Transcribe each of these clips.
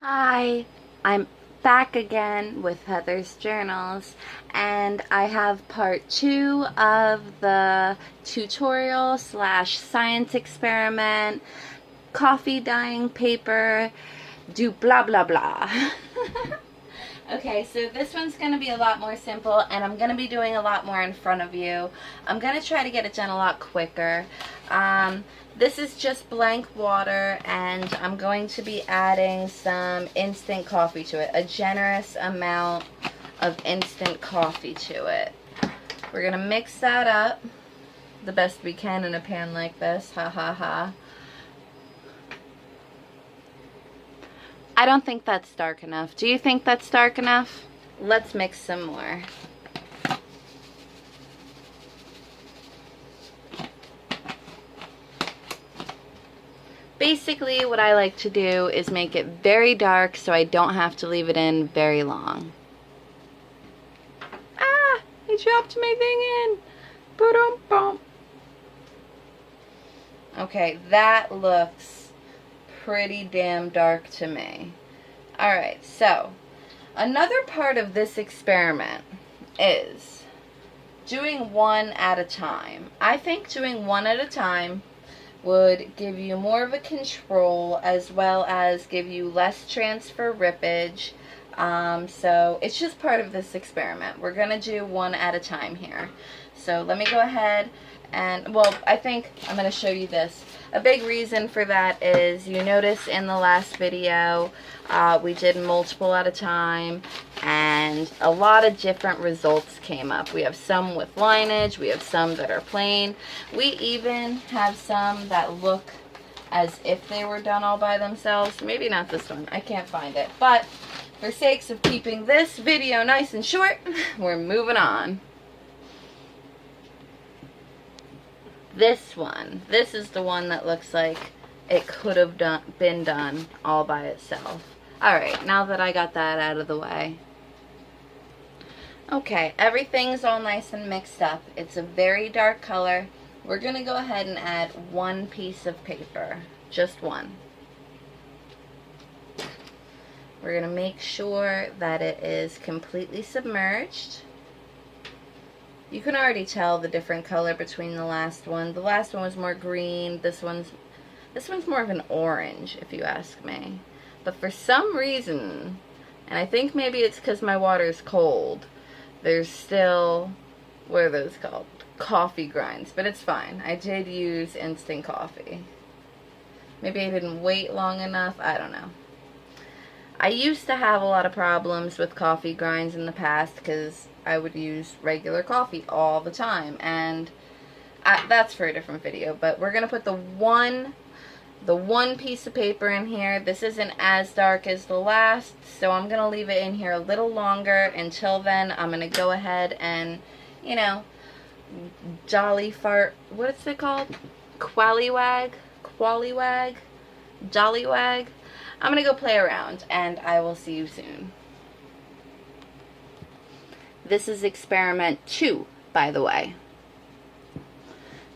Hi, I'm back again with Heather's Journals, and I have part 2 of the tutorial slash science experiment, coffee dyeing paper, do blah blah blah. Okay, so this one's going to be a lot more simple, and I'm going to be doing a lot more in front of you. I'm going to try to get it done a lot quicker. This is just blank water, and I'm going to be adding some instant coffee to it, a generous amount of instant coffee to it. We're going to mix that up the best we can in a pan like this. Ha ha ha. I don't think that's dark enough. Do you think that's dark enough? Let's mix some more. Basically, what I like to do is make it very dark so I don't have to leave it in very long. Ah! I dropped my thing in! Ba-dum-bum. Okay, that looks pretty damn dark to me. Alright, so another part of this experiment is doing one at a time. I think doing one at a time would give you more of a control, as well as give you less transfer rippage. So it's just part of this experiment. We're going to do one at a time here. So let me go ahead and, well, I think I'm going to show you this. A big reason for that is you notice in the last video we did multiple at a time, and a lot of different results came up. We have some with lineage, we have some that are plain, we even have some that look as if they were done all by themselves. Maybe not this one, I can't find it, but for sakes of keeping this video nice and short, we're moving on. This one, this is the one that looks like it could have been done all by itself. Alright, now that I got that out of the way. Okay, everything's all nice and mixed up. It's a very dark color. We're going to go ahead and add one piece of paper. Just one. We're going to make sure that it is completely submerged. You can already tell the different color between the last one. The last one was more green. This one's more of an orange, if you ask me. But for some reason, and I think maybe it's because my water is cold, there's still, what are those called? Coffee grinds. But it's fine. I did use instant coffee. Maybe I didn't wait long enough. I don't know. I used to have a lot of problems with coffee grinds in the past because I would use regular coffee all the time, and that's for a different video. But we're gonna put the one piece of paper in here. This isn't as dark as the last, so I'm gonna leave it in here a little longer. Until then, I'm gonna go ahead and, you know, jolly fart. What is it called? Quallywag, jollywag. I'm gonna go play around, and I will see you soon. This is experiment 2, by the way.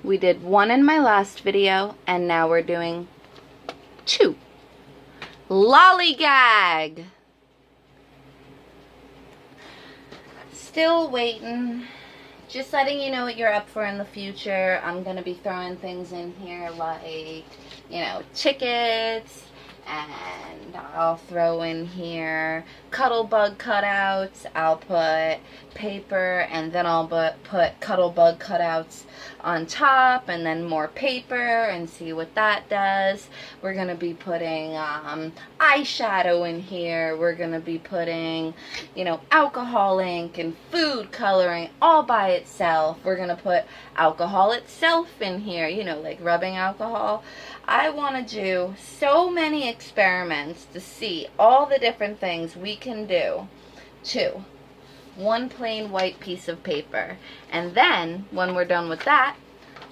We did 1 in my last video, and now we're doing 2. Lollygag! Still waiting. Just letting you know what you're up for in the future. I'm going to be throwing things in here like, you know, tickets. And I'll throw in here Cuttlebug cutouts. I'll put paper, and then I'll put Cuttlebug cutouts on top, and then more paper, and see what that does. We're going to be putting eyeshadow in here. We're going to be putting, you know, alcohol ink and food coloring all by itself. We're going to put alcohol itself in here, you know, like rubbing alcohol. I want to do so many experiments to see all the different things we can do to one plain white piece of paper. And then, when we're done with that,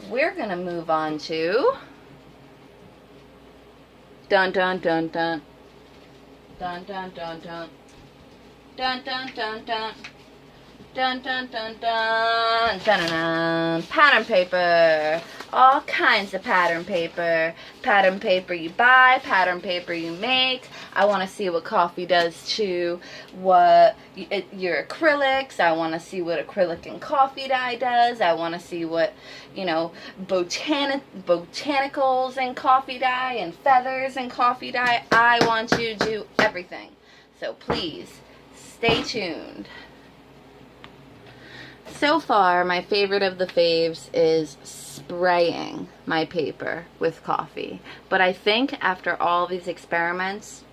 we're going to move on to dun dun dun dun dun dun dun dun dun dun dun dun dun dun dun dun dun dun pattern paper. all kinds of pattern paper you buy, pattern paper you make. I want to see what coffee does to your acrylics. I want to see what acrylic and coffee dye does. I want to see what, botanicals and coffee dye and feathers and coffee dye. I want to do everything. So please stay tuned. So far, my favorite of the faves is spraying my paper with coffee. But I think after all these experiments,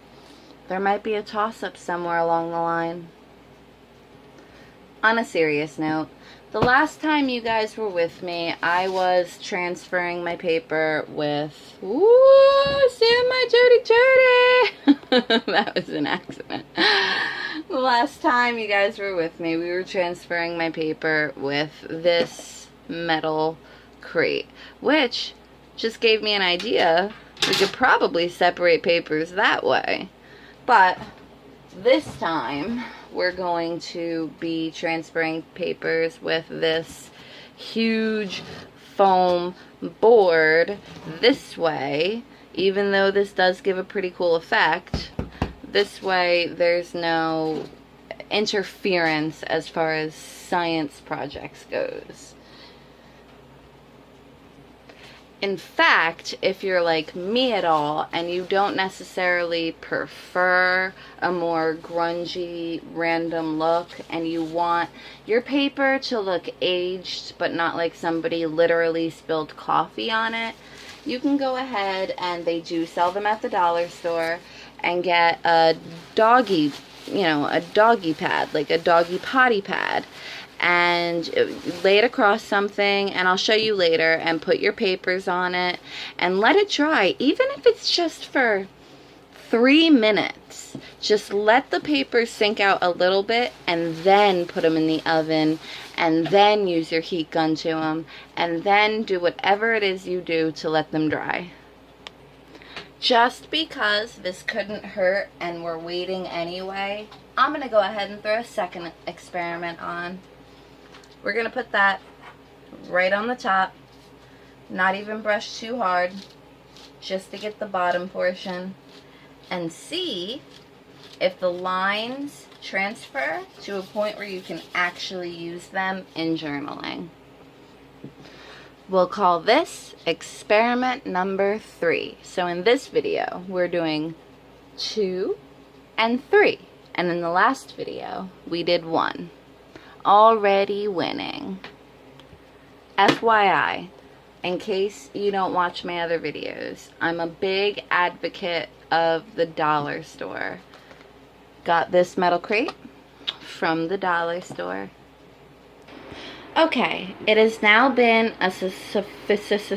there might be a toss-up somewhere along the line. On a serious note, the last time you guys were with me, I was transferring my paper with, ooh, see my dirty. That was an accident. The last time you guys were with me, we were transferring my paper with this metal crate, which just gave me an idea. We could probably separate papers that way. But this time, we're going to be transferring papers with this huge foam board this way. Even though this does give a pretty cool effect, this way there's no interference as far as science projects goes. In fact, if you're like me at all and you don't necessarily prefer a more grungy, random look and you want your paper to look aged but not like somebody literally spilled coffee on it, you can go ahead, and they do sell them at the dollar store, and get a doggy, a doggy pad, like a doggy potty pad, and lay it across something, and I'll show you later, and put your papers on it and let it dry, even if it's just for 3 minutes. Just let the papers sink out a little bit and then put them in the oven, and then use your heat gun to them, and then do whatever it is you do to let them dry. Just because this couldn't hurt and we're waiting anyway, I'm going to go ahead and throw a second experiment on. We're going to put that right on the top, not even brush too hard, just to get the bottom portion, and see if the lines transfer to a point where you can actually use them in journaling. We'll call this experiment number 3. So in this video, we're doing 2 and 3. And in the last video, we did 1. Already winning. FYI, in case you don't watch my other videos, I'm a big advocate of the dollar store. Got this metal crate from the dollar store. Okay, it has now been a sufficient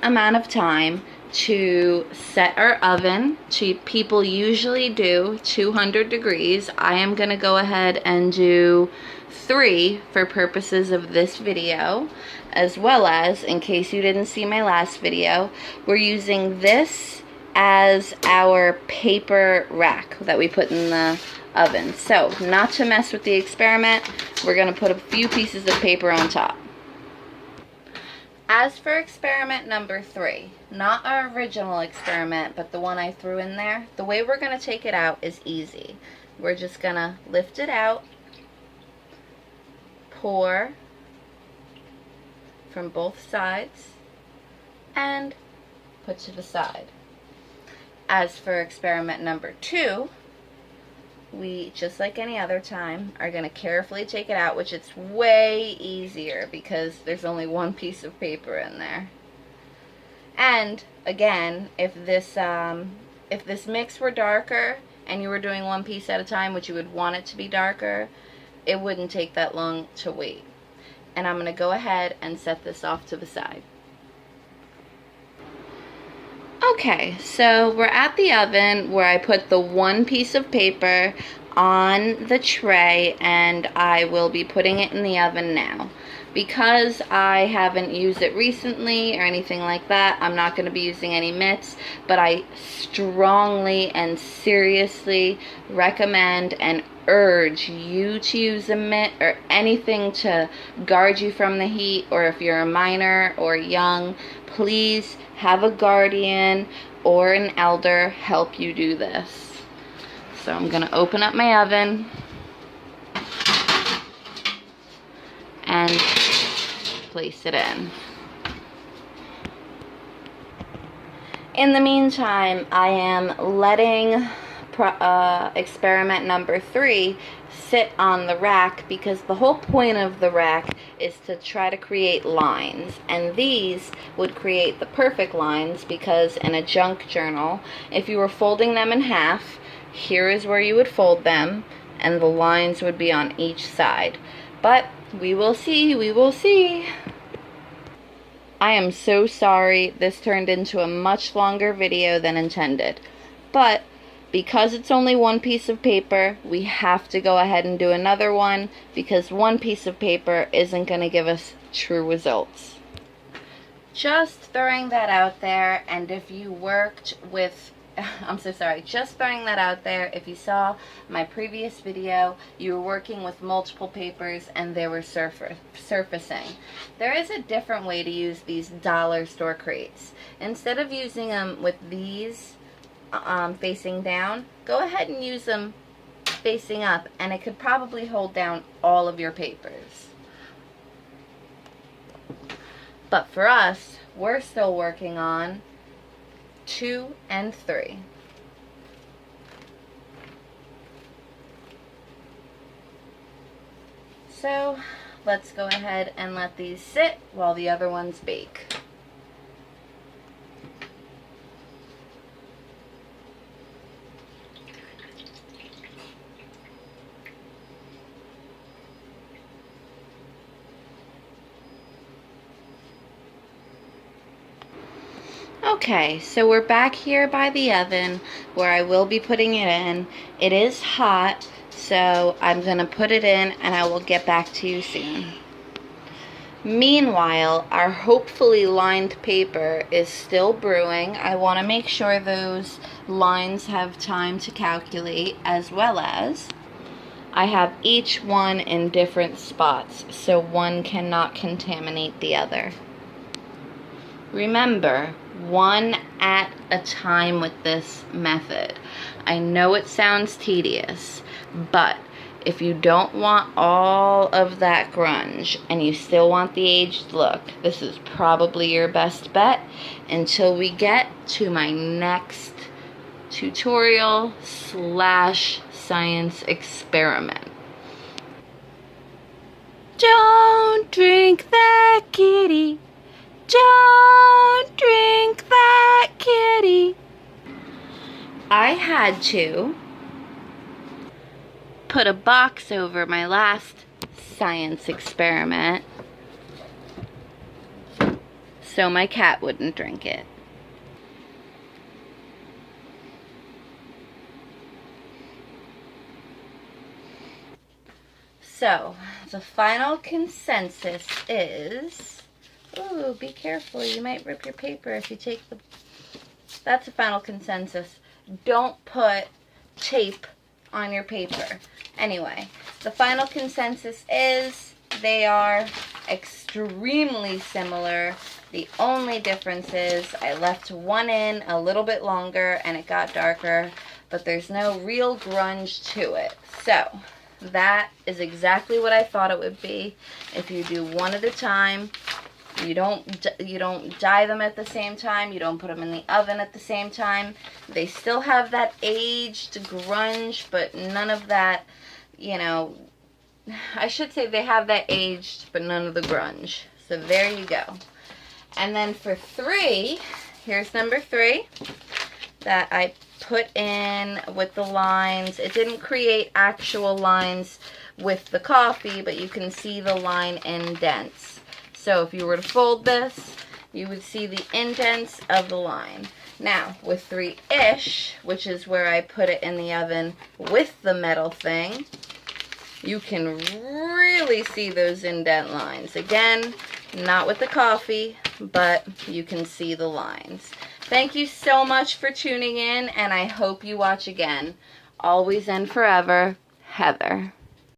amount of time to set our oven. People usually do 200 degrees. I am going to go ahead and do 3 for purposes of this video, as well as, in case you didn't see my last video, we're using this as our paper rack that we put in the oven. So, not to mess with the experiment, we're going to put a few pieces of paper on top. As for experiment number 3, not our original experiment, but the one I threw in there, the way we're going to take it out is easy. We're just going to lift it out, pour from both sides, and put to the side. As for experiment number 2, we, just like any other time, are going to carefully take it out, which it's way easier because there's only one piece of paper in there. And again, if this mix were darker and you were doing one piece at a time, which you would want it to be darker, it wouldn't take that long to wait. And I'm going to go ahead and set this off to the side. Okay, so we're at the oven where I put the one piece of paper on the tray, and I will be putting it in the oven now. Because I haven't used it recently or anything like that, I'm not going to be using any mitts, but I strongly and seriously recommend and urge you to use a mitt or anything to guard you from the heat, or if you're a minor or young, please have a guardian or an elder help you do this. So I'm going to open up my oven and place it in. In the meantime, I am letting experiment number 3 sit on the rack, because the whole point of the rack is to try to create lines, and these would create the perfect lines, because in a junk journal, if you were folding them in half, here is where you would fold them, and the lines would be on each side. But we will see, we will see. I am so sorry this turned into a much longer video than intended, but because it's only one piece of paper, we have to go ahead and do another one, because one piece of paper isn't going to give us true results. Just throwing that out there, and if you worked with I'm so sorry, just throwing that out there, if you saw my previous video, you were working with multiple papers and they were surfacing. There is a different way to use these dollar store crates. Instead of using them with these facing down, go ahead and use them facing up, and it could probably hold down all of your papers. But for us, we're still working on 2 and 3. So let's go ahead and let these sit while the other ones bake. Okay, so we're back here by the oven where I will be putting it in. It is hot, so I'm going to put it in and I will get back to you soon. Meanwhile, our hopefully lined paper is still brewing. I want to make sure those lines have time to calculate, as well as I have each one in different spots, so one cannot contaminate the other. Remember, one at a time with this method. I know it sounds tedious, but if you don't want all of that grunge and you still want the aged look, this is probably your best bet until we get to my next tutorial / science experiment. Don't drink that kitty. Don't drink that kitty. I had to put a box over my last science experiment so my cat wouldn't drink it. So, the final consensus is... Ooh, be careful, you might rip your paper if you take the... That's a final consensus. Don't put tape on your paper. Anyway, the final consensus is they are extremely similar. The only difference is I left one in a little bit longer and it got darker, but there's no real grunge to it. So, that is exactly what I thought it would be. If you do one at a time, you don't dye them at the same time. You don't put them in the oven at the same time. They still have that aged grunge, but none of that, you know, I should say they have that aged, but none of the grunge. So there you go. And then for 3, here's number 3 that I put in with the lines. It didn't create actual lines with the coffee, but you can see the line indents. So if you were to fold this, you would see the indents of the line. Now, with 3-ish, which is where I put it in the oven with the metal thing, you can really see those indent lines. Again, not with the coffee, but you can see the lines. Thank you so much for tuning in, and I hope you watch again. Always and forever, Heather.